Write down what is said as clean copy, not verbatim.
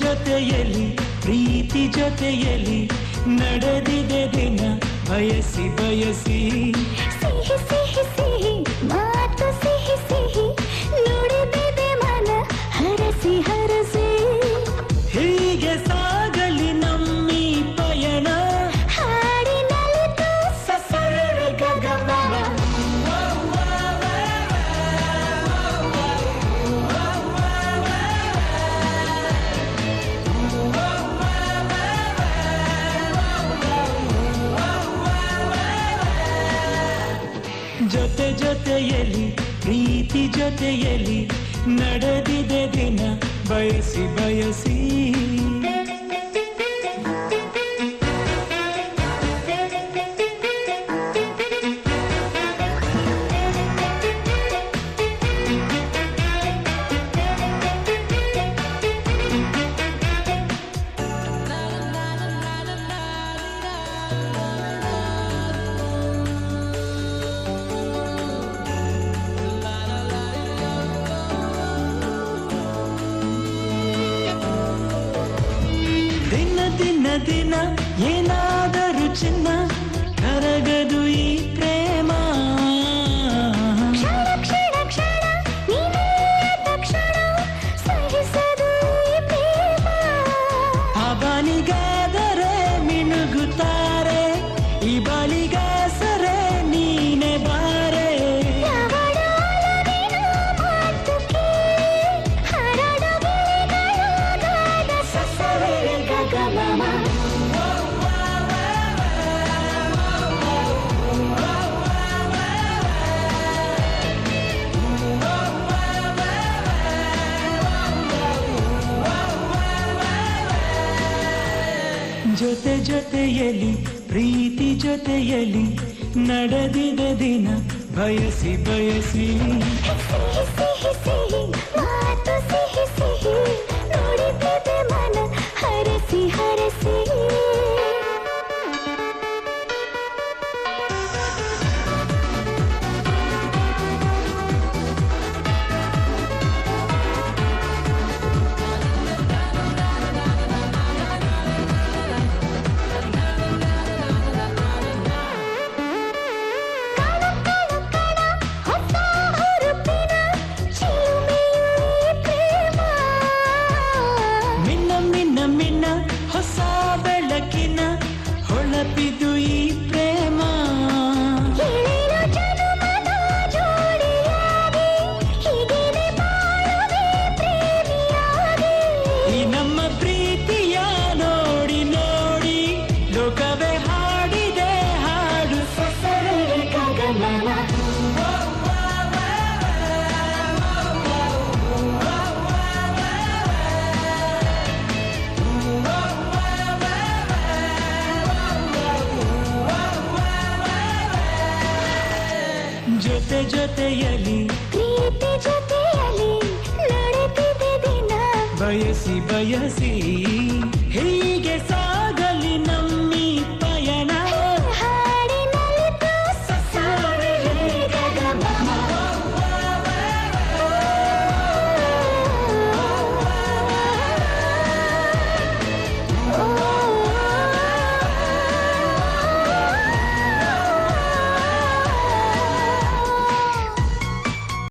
ಜೊತೆಯಲ್ಲಿ ಪ್ರೀತಿ ಜೊತೆಯಲ್ಲಿ ನಡೆದಿದೆ ದಿನ ಬಯಸಿ ಬಯಸಿ ಸಿಹಿ ಸಿಹಿ ಸಿಹಿ ಮಾತು ಸಿಹಿ ಸಿಹಿ ನುಡಿದಿದೆ ಮನ ಹರಸಿ ಹರಸಿ ಹೀಗೆ ಸಾಗಲಿ ನಮ್ಮಿ ಪಯಣ ಹಾಡಿನಲಿತು ಸಸರ ಗಗಮನ ಜೊತೆ ಜೊತೆಯಲ್ಲಿ ಪ್ರೀತಿ ಜೊತೆಯಲ್ಲಿ ನಡೆದಿದೆ ದಿನ ಬಯಸಿ ಬಯಸಿ ದಿನ ದಿನ ಏನಾದರೂ ಚಿನ್ನ ಕರಗದು ಈ ಪ್ರೇಮ ಕ್ಷಣ ಕ್ಷಣ ಕ್ಷಣ ನೀನೇ ತಕ್ಷಣ ಸಹಿಸದು ಈ ಪ್ರೇಮ ಆ ಬಾಲಿಗಾದರೆ ಮಿನುಗುತ್ತಾರೆ ಈ ಬಾಲಿಗಾಸರೆ ನೀನೆ ಬಾರೆ ಯಾವಡಾಲವಿನ ಮಾತು ಕೇಳಿ ಹರಡು ಗಿಳಿಗಳಾದ ಸಸರೆ ಗಗಮಮ ಜೊತೆ ಜೊತೆಯಲ್ಲಿ ಪ್ರೀತಿ ಜೊತೆಯಲ್ಲಿ ನಡೆದಿದೆ ದಿನ ಬಯಸಿ ಬಯಸಿ ಸಿಹಿ ಸಿಹಿ ಸಿಹಿ ಮಾತು ಸಿಹಿ ಸಿಹಿ ನುಡಿದಿದೆ ಮನ ಹರಸಿ ಹರಸಿ ಹೊಸ ಬೆಳಕಿನ ಹೊಳಪಿದು ಈ ಪ್ರೇಮ ಜನುಮದ ಜೋಡಿಯಾಗಿ ಹೀಗೆ ಬಾಳುವೆ ಪ್ರೇಮಿಯಾಗಿ ಈ ನಮ್ಮ ಪ್ರೀತಿಯ ನೋಡಿ ನೋಡಿ ಲೋಕವೇ ಹಾಡಿದೆ ಹಾಡು ಸಸರೆ ಗಗಮನ ಜೊತೆ ಜೊತೆಯಲ್ಲಿ ಪ್ರೀತಿ ಜೊತೆಯಲ್ಲಿ ನಡೆದಿದೆ ದಿನ ಬಯಸಿ ಬಯಸಿ ಹೀಗೆ